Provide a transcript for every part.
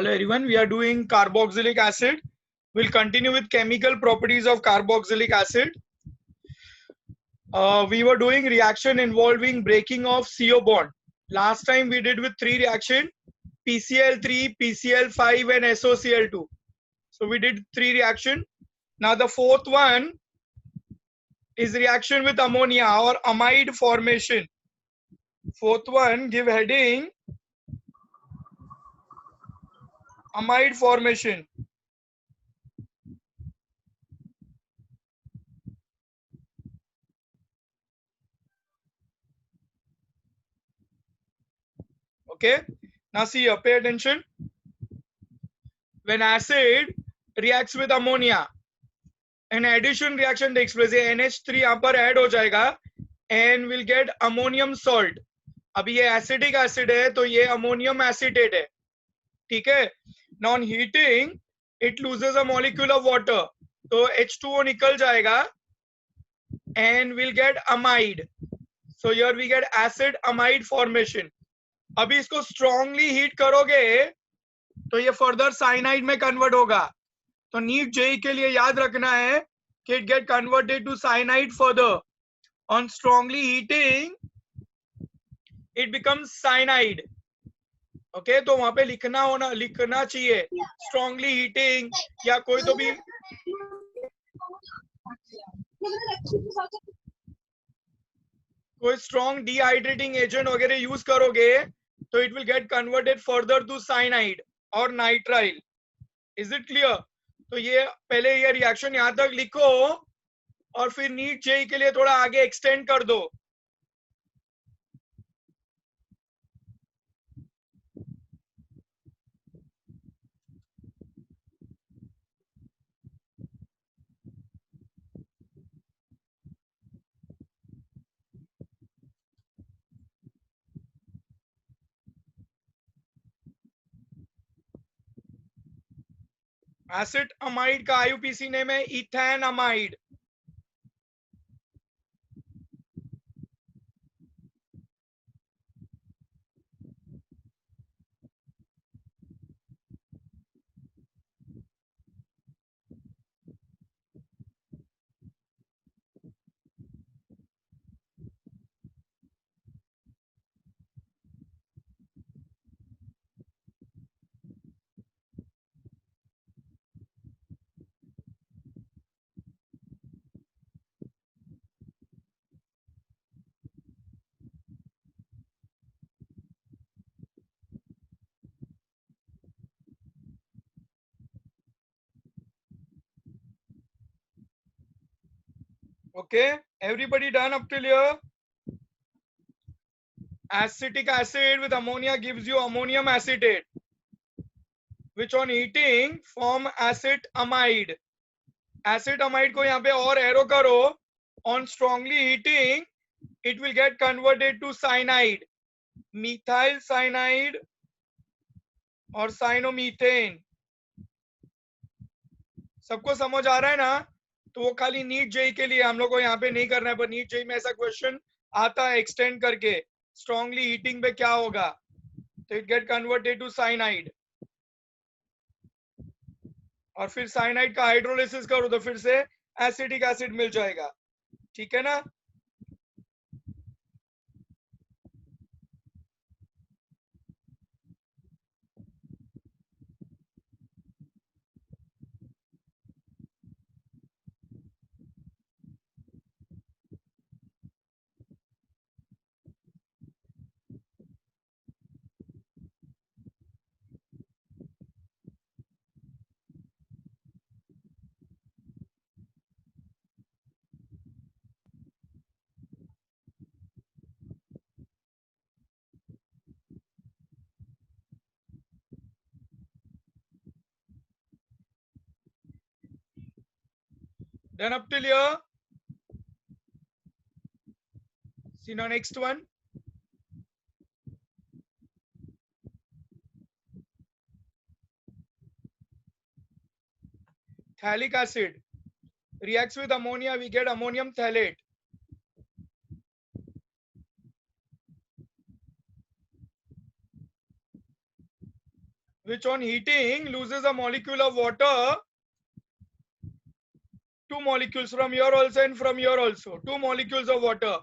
Hello everyone, we are doing carboxylic acid. We'll continue with chemical properties of carboxylic acid. We were doing reaction involving breaking of CO bond. Last time we did with 3 reaction, PCl3, PCl5 and SOCl2. So we did 3 reaction. Now the fourth one is reaction with ammonia or amide formation. Fourth one, give heading amide formation. Okay, now see here, pay attention. When acid reacts with ammonia, an addition reaction takes place. NH3 यहाँ पर add हो जाएगा and will get ammonium salt. अभी ये acidic acid है तो ये ammonium acetate है, ठीक है. Now on heating it loses a molecule of water, तो H2O निकल जाएगा and will get amide. So here we get acid amide formation. अभी इसको strongly heat करोगे तो ये फर्दर साइनाइड में कन्वर्ट होगा. तो नीट जेई के लिए याद रखना है कि it get converted to cyanide further. On strongly heating it becomes cyanide. Okay, तो वहां पे लिखना चाहिए स्ट्रांगली हीटिंग या कोई तो भी कोई स्ट्रॉन्ग डिहाइड्रेटिंग एजेंट वगैरह यूज करोगे तो it will get converted further to cyanide और नाइट्राइल. Is it clear? तो ये पहले ये रिएक्शन यहां तक लिखो और फिर नीट जेई के लिए थोड़ा आगे एक्सटेंड कर दो. एसिड अमाइड का आईयूपीसी नेम है ethane amide. Okay, everybody done up till here? Acetic acid with ammonia gives you ammonium acetate, which on heating form acid amide. Acid amide को यहाँ पे और एरो करो. On strongly heating, it will get converted to cyanide, methyl cyanide और cyanometane. सबको समझ आ रहा है ना? तो वो खाली नीट जेई के लिए, हम लोग को यहाँ पे नहीं करना है, पर नीट जेई में ऐसा क्वेश्चन आता है एक्सटेंड करके स्ट्रांगली हीटिंग पे क्या होगा. तो it get converted to cyanide और फिर साइनाइड का हाइड्रोलिसिस करो तो फिर से एसिटिक एसिड मिल जाएगा. ठीक है ना? Then up till here. See now next one. Phthalic acid reacts with ammonia, we get ammonium phthalate. which on heating loses a molecule of water. Two molecules from here also and from here also. Two molecules of water.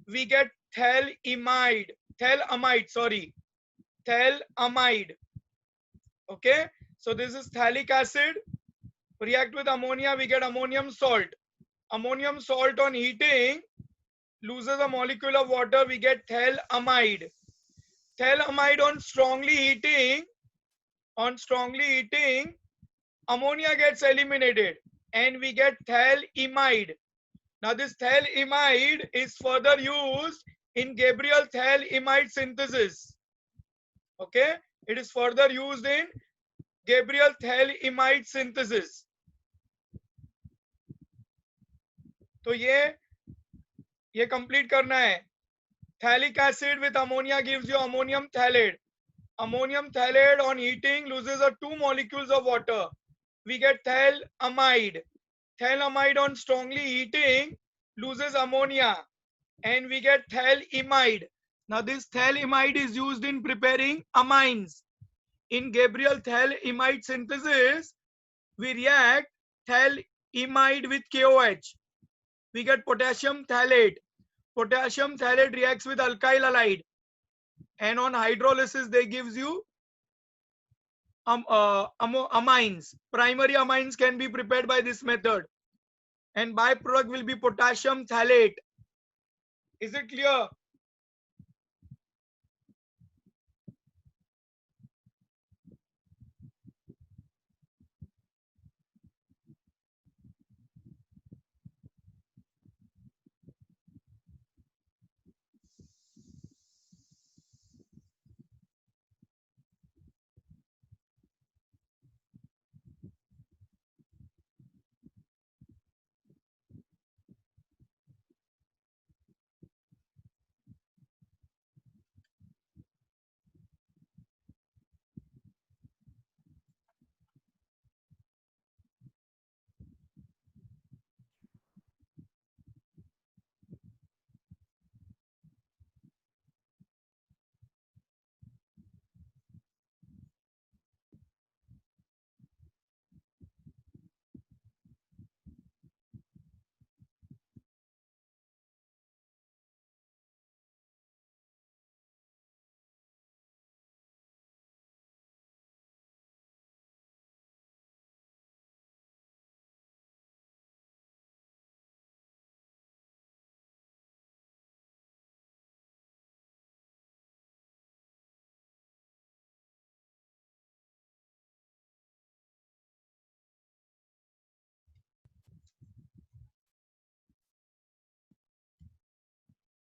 We get thelamide. Thelamide. Okay. So this is phthalic acid. React with ammonia, we get ammonium salt. Ammonium salt on heating loses a molecule of water, we get thelamide. Thelamide on strongly heating, ammonia gets eliminated and we get thelamide. Now this thelamide is further used in Gabriel thelamide synthesis. Okay, it is further used in Gabriel thelamide synthesis. तो ये complete करना है. Phthalic acid with ammonia gives you ammonium phthalate. Ammonium phthalate on heating loses a 2 molecules of water. We get thelamide. Thelamide on strongly heating loses ammonia and we get thelamide. Now this thelamide is used in preparing amines. In Gabriel thelamide synthesis, we react thelamide with KOH. We get potassium phthalate. Potassium phthalate reacts with alkyl halide, and on hydrolysis they gives you amines. Primary amines can be prepared by this method, and byproduct will be potassium phthalate. Is it clear?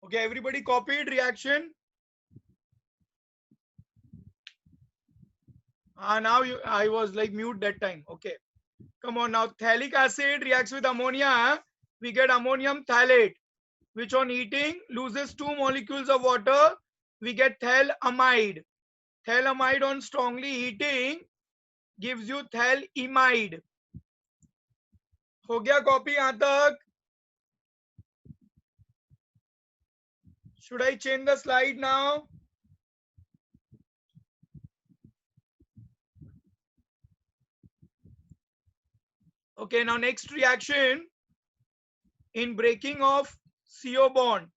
Okay, everybody copied reaction. Now I was like mute that time. Okay, come on now. Phthalic acid reacts with ammonia. We get ammonium phthalate, which on heating loses 2 molecules of water. We get thelamide. Thelamide on strongly heating gives you thelamide. हो गया copy यहां तक? Should I change the slide now? Okay, now next reaction in breaking of CO bond.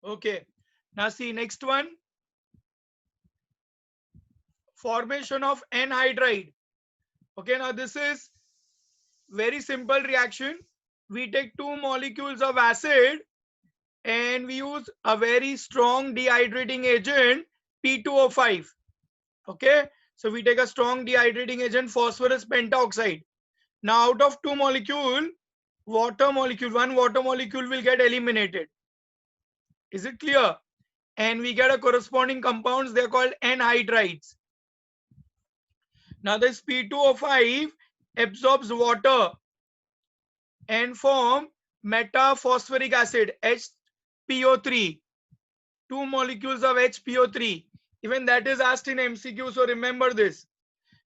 Okay, now see next one. Formation of anhydride. Okay, now this is very simple reaction. We take 2 molecules of acid and we use a very strong dehydrating agent, P2O5. Okay, so we take a strong dehydrating agent, phosphorus pentaoxide. Now out of 2 molecule, one water molecule will get eliminated. Is it clear? And we get a corresponding compounds, they're called anhydrides. Now this P2O5 absorbs water and form metaphosphoric acid, HPO3. 2 molecules of HPO3. Even that is asked in MCQ, so remember this.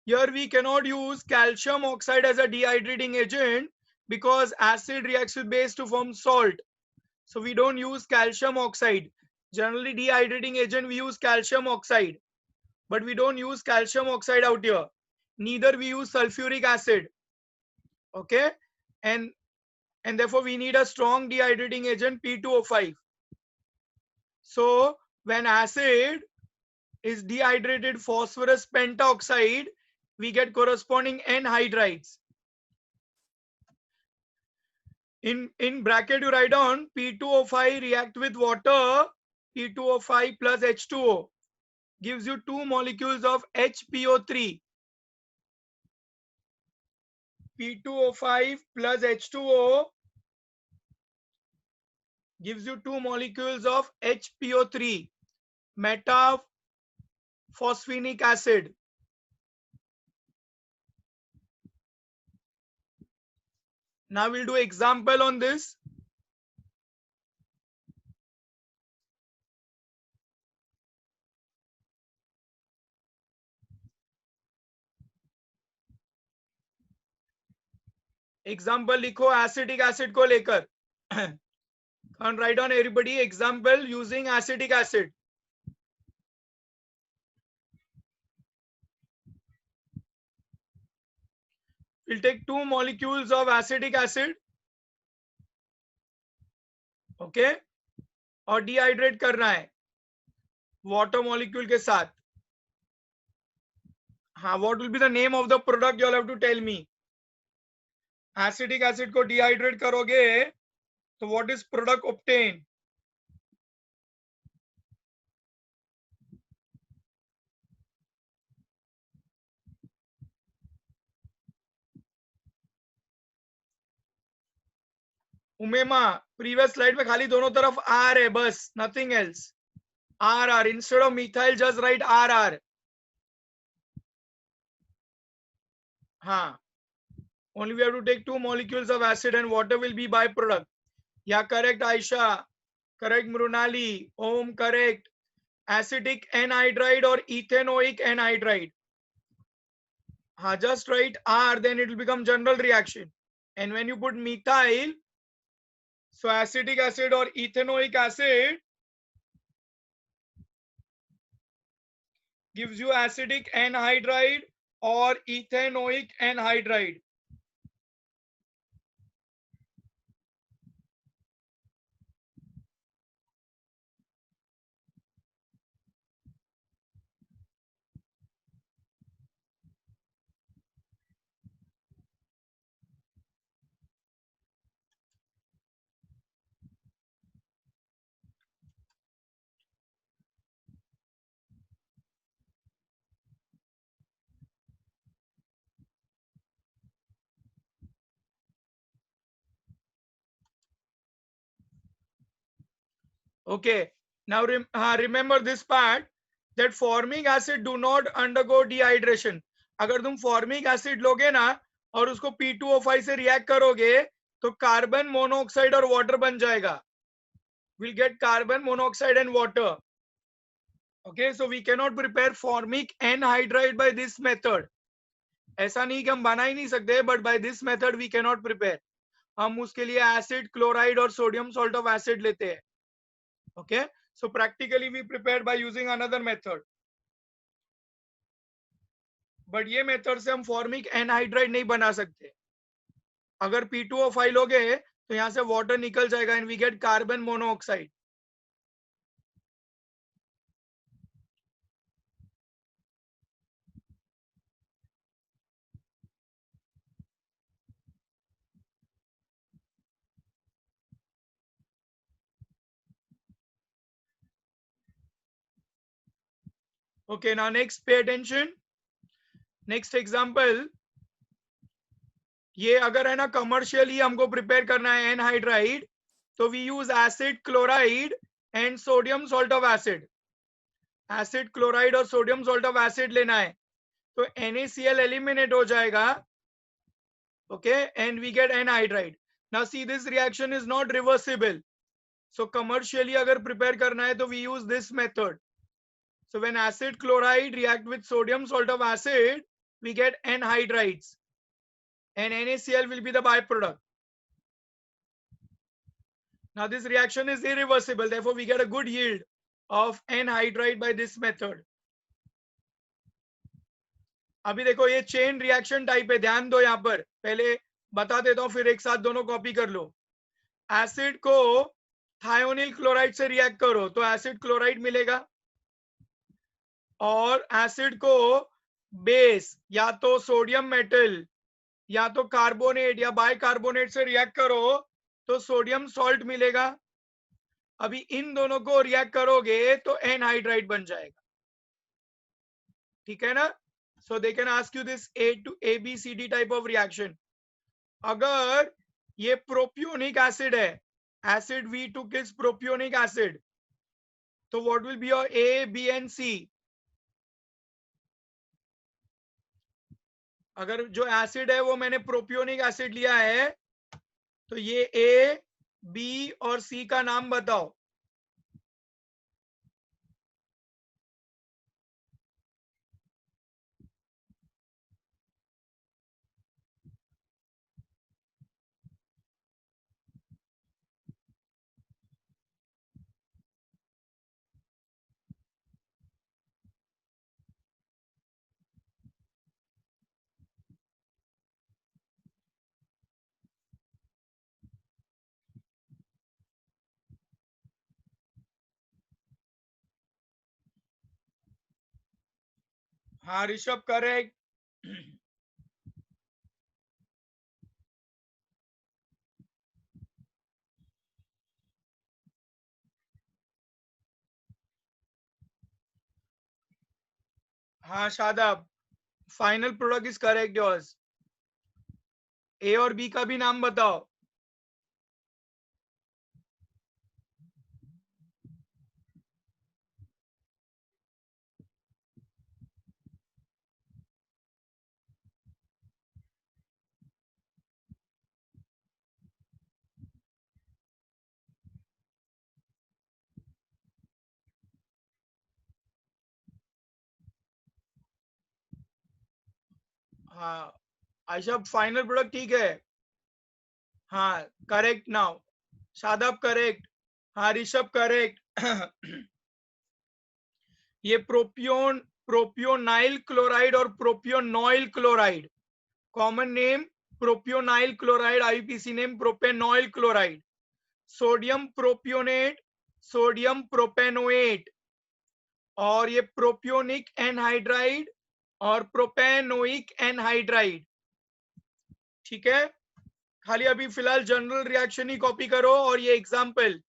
Here we cannot use calcium oxide as a dehydrating agent because acid reacts with base to form salt. So we don't use calcium oxide. Generally dehydrating agent we use calcium oxide, but we don't use calcium oxide out here. Neither we use sulfuric acid. Okay, and therefore we need a strong dehydrating agent P2O5. So when acid is dehydrated phosphorus pentoxide, we get corresponding anhydrides. In bracket you write down P2O5 react with water, P2O5 plus H2O gives you 2 molecules of HPO3. P2O5 plus H2O gives you 2 molecules of HPO3, metaphosphinic acid. Now we'll do example on this. Example लिखो acetic acid को लेकर. And write down everybody example using acetic acid. We'll take 2 molecules of acetic acid. Okay, और dehydrate करना है water molecule के साथ. हाँ, what will be the name of the product? You all have to tell me. Acetic acid को dehydrate करोगे तो what is product obtained? उमेमा प्रीवियस स्लाइड में खाली दोनों तरफ आर है बस, nothing else. R instead of methyl just write R. हाँ, only we have to take 2 molecules of acid and water will be byproduct. Yeah, correct Aisha, correct Mrunali, Om correct. Acetic anhydride or ethanoic anhydride. हाँ, just write R, then it will become general reaction. And when you put methyl, so acetic acid or ethanoic acid gives you acidic anhydride or ethanoic anhydride. Okay, now remember this part that formic acid do not undergo dehydration. अगर तुम formic acid लोगे ना और उसको P2O5 से react करोगे तो carbon monoxide और वाटर बन जाएगा. We'll get carbon monoxide and water. Okay, so we cannot prepare formic anhydride by this method. ऐसा नहीं कि हम बना ही नहीं सकते, but by this method we cannot prepare. हम उसके लिए acid, chloride और sodium salt of acid लेते हैं. Okay, so practically we prepared by using another method. But ये method से हम formic anhydride नहीं बना सकते. अगर P2O5 लोगे तो यहाँ से water निकल जाएगा and we get carbon monoxide. Okay, now next pay attention. Next example. ये अगर है ना commercially हमको prepare करना है anhydride, तो we use acid chloride and sodium salt of acid, acid chloride और सोडियम सॉल्ट ऑफ एसिड लेना है, तो NaCl एलिमिनेट हो जाएगा, okay, and we get anhydride. Now see this reaction is not reversible, so commercially अगर prepare करना है तो we use this method. So when acid chloride react with sodium salt of acid, we get anhydrides, and NaCl will be the byproduct. Now this reaction is irreversible, therefore we get a good yield of anhydride by this method. अभी देखो ये chain reaction type है, ध्यान दो यहां पर, पहले बता देता हूं फिर एक साथ दोनों कॉपी कर लो. एसिड को थायोनिल क्लोराइड से रिएक्ट करो तो एसिड क्लोराइड मिलेगा, और एसिड को बेस या तो सोडियम मेटल या तो कार्बोनेट या बाइकार्बोनेट से रिएक्ट करो तो सोडियम सॉल्ट मिलेगा. अभी इन दोनों को रिएक्ट करोगे तो एनहाइड्राइड बन जाएगा, ठीक है ना. So they can ask you this ABCD type of reaction. अगर ये प्रोपियोनिक एसिड है, acid we took is propionic acid, तो what will be your A, B and C. अगर जो एसिड है वो मैंने प्रोपियोनिक एसिड लिया है, तो ये A, B और C का नाम बताओ. हाँ ऋषभ करेक्ट. हाँ Shadab, final product is correct yours. A और बी का भी नाम बताओ. हाँ आयशा, फाइनल प्रोडक्ट ठीक है. हाँ करेक्ट नाउ. शादाब करेक्ट. हाँ ऋषभ करेक्ट. ये प्रोपियोनाइल क्लोराइड और propionoyl chloride, common name propionyl chloride, IUPAC name propanoyl chloride. Sodium propionate, sodium propanoate, और ये प्रोपियोनिक एनहाइड्राइड और प्रोपेनोइक एनहाइड्राइड, ठीक है. खाली अभी फिलहाल जनरल रिएक्शन ही कॉपी करो और ये example.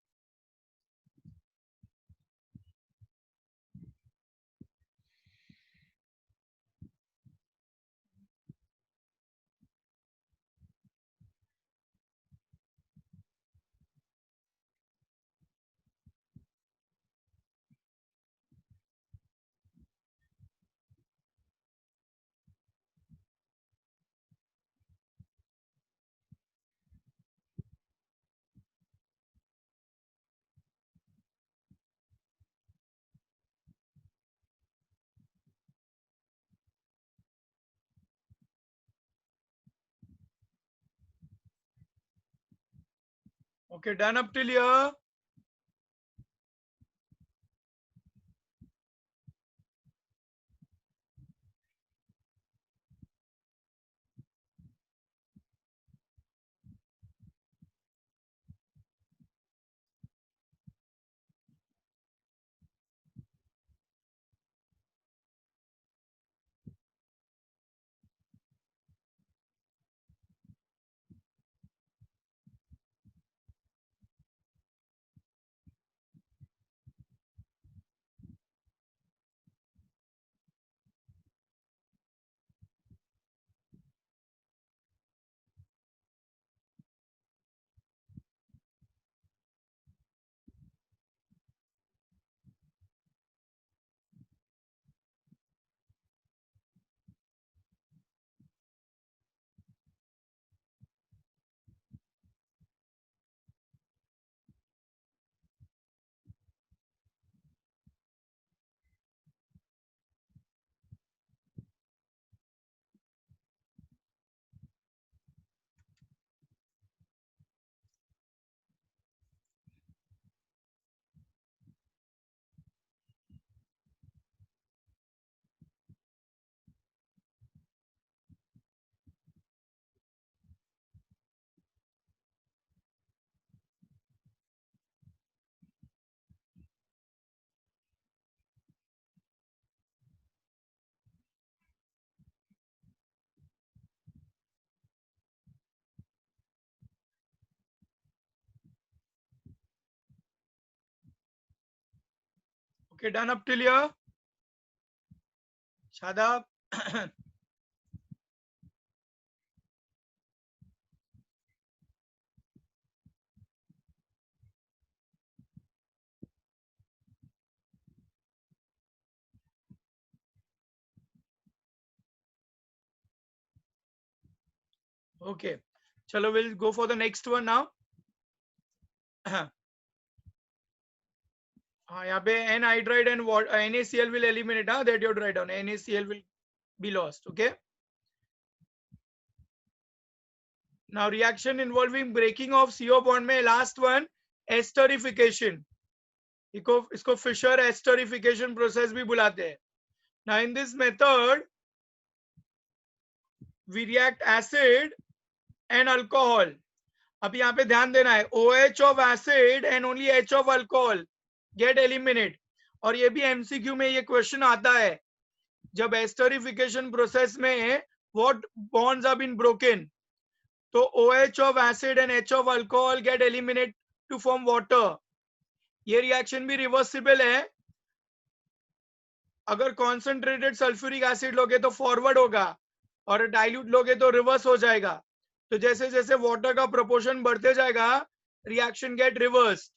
Okay done up till here. Okay, done up till here. Shadab. Okay, chalo, we'll go for the next one now. हाँ, यहाँ पे anhydride and what NaCl will eliminate. That you have to write down. NaCl will be lost. Okay. Now reaction involving breaking of CO bond में last one esterification. इसको Fischer esterification process भी बुलाते हैं. Now in this method we react acid and alcohol. अब यहाँ पे ध्यान देना है, OH of acid and only H of alcohol get eliminate. और ये भी MCQ में ये क्वेश्चन आता है, जब esterification process में what bonds have been broken, तो OH of acid and H of alcohol get eliminate to form water. ये रिएक्शन भी रिवर्सिबल है. अगर कॉन्सेंट्रेटेड सल्फ्यूरिक एसिड लोगे तो फॉरवर्ड होगा और डाइल्यूट लोगे तो रिवर्स हो जाएगा. तो जैसे जैसे वाटर का प्रोपोर्शन बढ़ते जाएगा, reaction get reversed.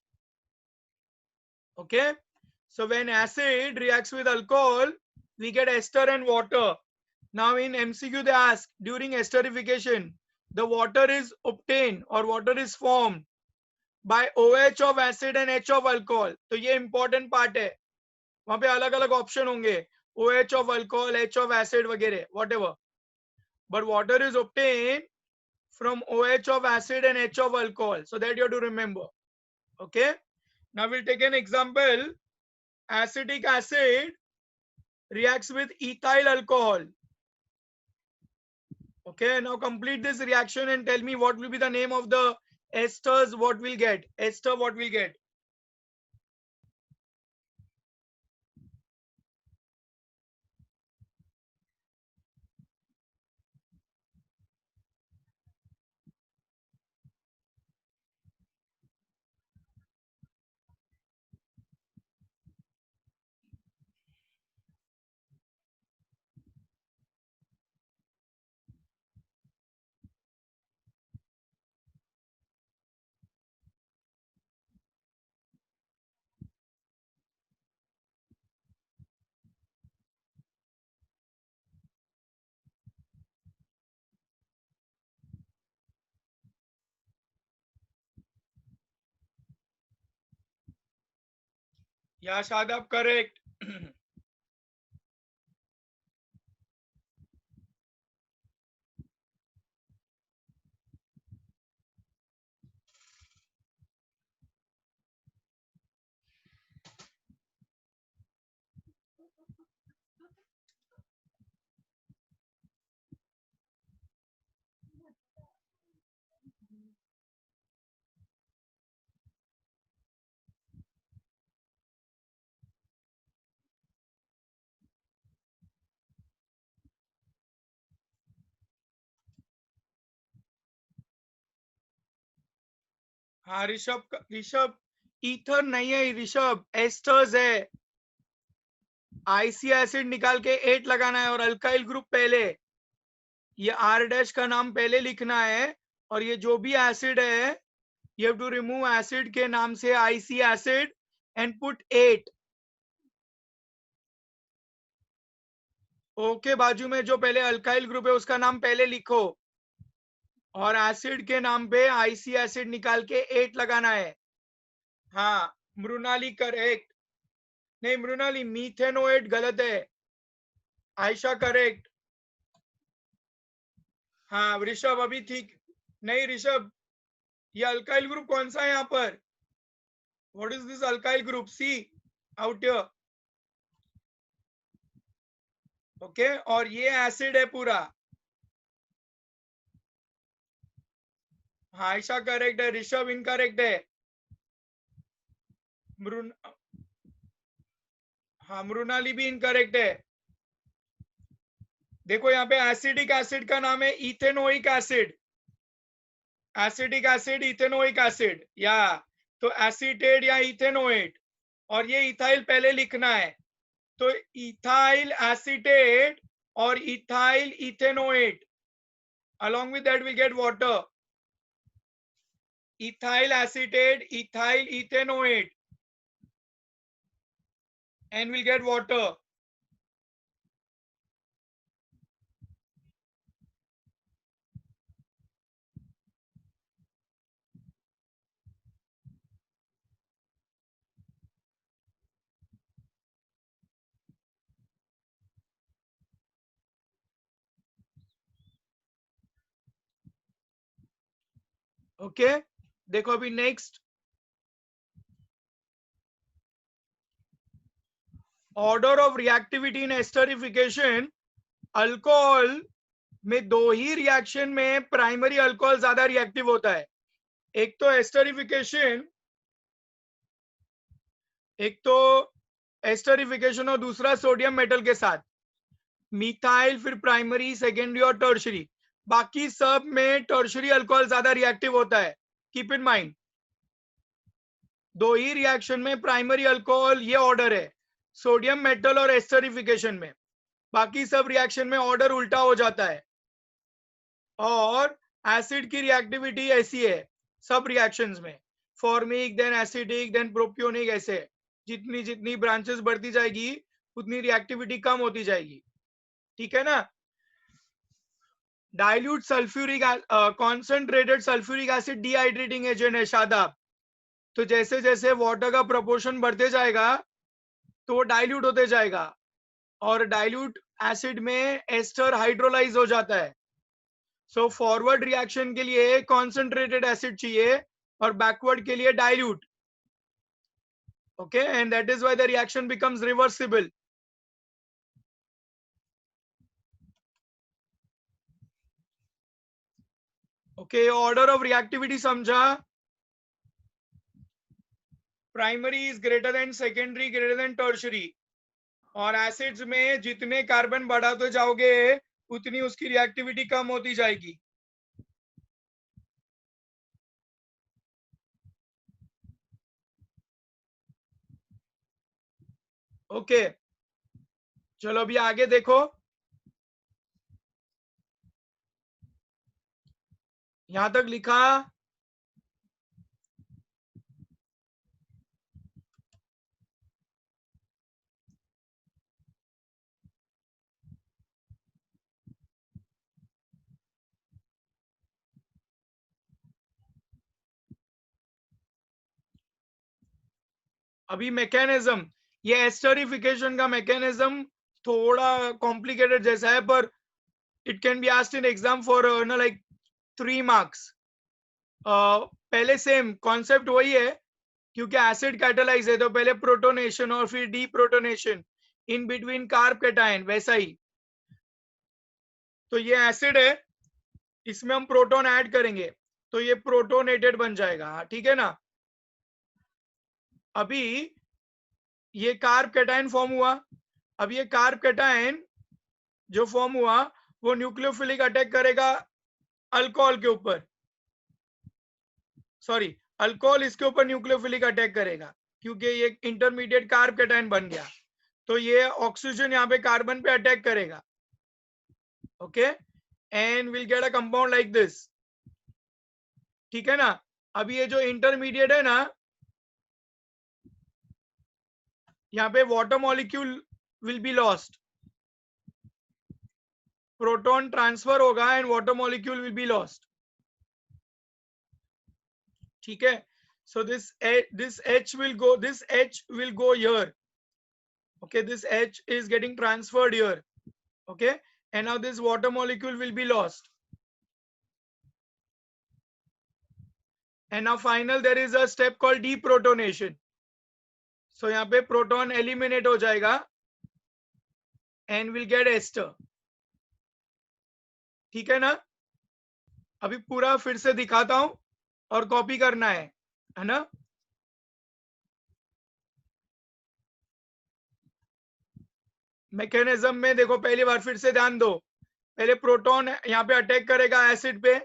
Okay, so when acid reacts with alcohol we get ester and water. Now in MCQ they ask during esterification the water is obtained और water is formed by OH of acid and H of alcohol. तो ये important part है. वहां पे अलग अलग option होंगे, OH of alcohol, H of acid वगैरह, whatever. But water is obtained from OH of acid and H of alcohol. So that you have to remember. Okay. Now we'll take an example. Acetic acid reacts with ethyl alcohol. Okay. Now complete this reaction and tell me what will be the name of the esters. What we'll get? Ester. What we'll get? Yeah, Shadab, correct. हाँ Rishabh ether नहीं है Rishabh, asters है. IC acid निकाल के 8 लगाना है और alkyl group पहले. ये आर डैश का नाम पहले लिखना है और ये जो भी एसिड है you have to remove acid के नाम से IC acid and put 8. Okay, बाजू में जो पहले अल्काइल ग्रुप है उसका नाम पहले लिखो और एसिड के नाम पे आईसी एसिड निकाल के 8 लगाना है. हाँ मृणाली करेक्ट. नहीं मृणाली, मीथेनोएट गलत है. आयशा करेक्ट. हाँ ऋषभ अभी ठीक नहीं. ऋषभ ये अल्काइल ग्रुप कौन सा है यहाँ पर? What is this alkyl group? See out here. Okay, और ये एसिड है पूरा. हाँ आयशा करेक्ट है, ऋषभ इनकरेक्ट है. हाँ मृणाली भी इनकरेक्ट है. देखो यहाँ पे एसिडिक एसिड का नाम है ethanoic acid. Acidic acid ethanoic acid, या तो एसिटेट या इथेनोएट. और ये इथाइल पहले लिखना है, तो इथाइल एसीटेट और ethyl ethanoate, along with that we'll get water. Ethyl acetate, ethyl ethanoate, and we'll get water. Okay देखो अभी next, order of reactivity in esterification. Alcohol में दो ही रिएक्शन में प्राइमरी अल्कोहल ज्यादा रिएक्टिव होता है, एक तो एस्टरिफिकेशन, और दूसरा सोडियम मेटल के साथ, मिथाइल फिर प्राइमरी, सेकेंडरी और टर्शरी। बाकी सब में टर्शरी अल्कोहल ज्यादा रिएक्टिव होता है, कीप इन माइंड। दो ही रिएक्शन में प्राइमरी अल्कोहल, ये ऑर्डर है सोडियम मेटल और एस्टरिफिकेशन में, बाकी सब रिएक्शन में ऑर्डर उल्टा हो जाता है। और एसिड की रिएक्टिविटी ऐसी है सब रिएक्शंस में, formic then acetic then propionic, ऐसे जितनी जितनी ब्रांचेस बढ़ती जाएगी उतनी रिएक्टिविटी कम होती जाएगी, ठीक है ना। Dilute sulphuric concentrated sulphuric acid dehydrating agent है शादाब, तो जैसे जैसे वाटर का प्रोपोर्शन बढ़ते जाएगा तो वो डाइल्यूट होते जाएगा, और डाइल्यूट एसिड में एस्टर हाइड्रोलाइज हो जाता है। सो फॉरवर्ड रिएक्शन के लिए कॉन्सेंट्रेटेड एसिड चाहिए और बैकवर्ड के लिए dilute, okay, and that is why the reaction becomes reversible. Okay order of reactivity समझा, primary is greater than secondary greater than tertiary, और एसिड्स में जितने कार्बन बढ़ाते जाओगे उतनी उसकी रिएक्टिविटी कम होती जाएगी। ओके चलो अभी आगे देखो, यहां तक लिखा, अभी मैकेनिज्म, ये एस्टरिफिकेशन का मैकेनिज्म थोड़ा कॉम्प्लिकेटेड जैसा है, पर it can be asked in exam for like 3 marks. पहले सेम कॉन्सेप्ट वही है, क्योंकि एसिड कैटालाइज है तो पहले प्रोटोनेशन और फिर deprotonation in between carb cation, वैसा ही। तो ये एसिड है, इसमें हम प्रोटॉन ऐड करेंगे तो ये प्रोटोनेटेड बन जाएगा, ठीक है ना। अभी ये कार्ब कैटायन फॉर्म हुआ, अब ये कार्ब कैटायन जो फॉर्म हुआ वो न्यूक्लियोफिलिक अटैक करेगा अल्कोहल के ऊपर, सॉरी अल्कोहल इसके ऊपर न्यूक्लियोफिलिक अटैक करेगा, क्योंकि ये इंटरमीडिएट कार्ब कैटायन बन गया, तो ये ऑक्सीजन यहाँ पे कार्बन पे अटैक करेगा, okay, and will get a compound like this, ठीक है ना। अभी ये जो इंटरमीडिएट है ना, यहाँ पे water molecule will be lost, proton transfer होगा and water molecule will be lost, ठीक है। so this H will go, this H will go here, okay, this H is getting transferred here, okay, and now this water molecule will be lost, and now final there is a step called deprotonation, so यहाँ पे proton eliminate हो जाएगा and will get ester, ठीक है ना। अभी पूरा फिर से दिखाता हूं और कॉपी करना है ना। मैकेनिज्म में देखो, पहली बार फिर से ध्यान दो, पहले प्रोटॉन यहाँ पे अटैक करेगा एसिड पे,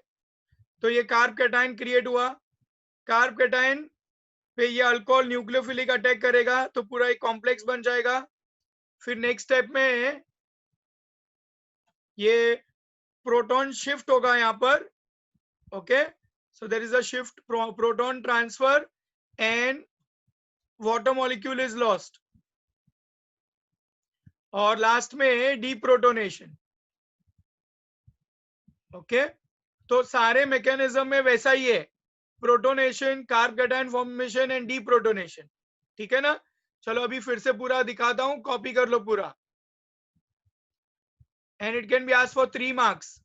तो ये कार्ब कैटायन क्रिएट हुआ, कार्ब कैटायन फिर ये अल्कोहल न्यूक्लियोफिलिक अटैक करेगा तो पूरा एक कॉम्प्लेक्स बन जाएगा। फिर नेक्स्ट स्टेप में ये प्रोटॉन शिफ्ट होगा यहाँ पर, okay, so there is a shift, proton transfer and water molecule is lost, और लास्ट में डीप्रोटोनेशन। ओके, तो सारे मैकेनिज्म में वैसा ही है, protonation, carbocation formation and deprotonation. ठीक है ना? चलो अभी फिर से पूरा दिखाता हूं, कॉपी कर लो पूरा, and it can be asked for 3 marks.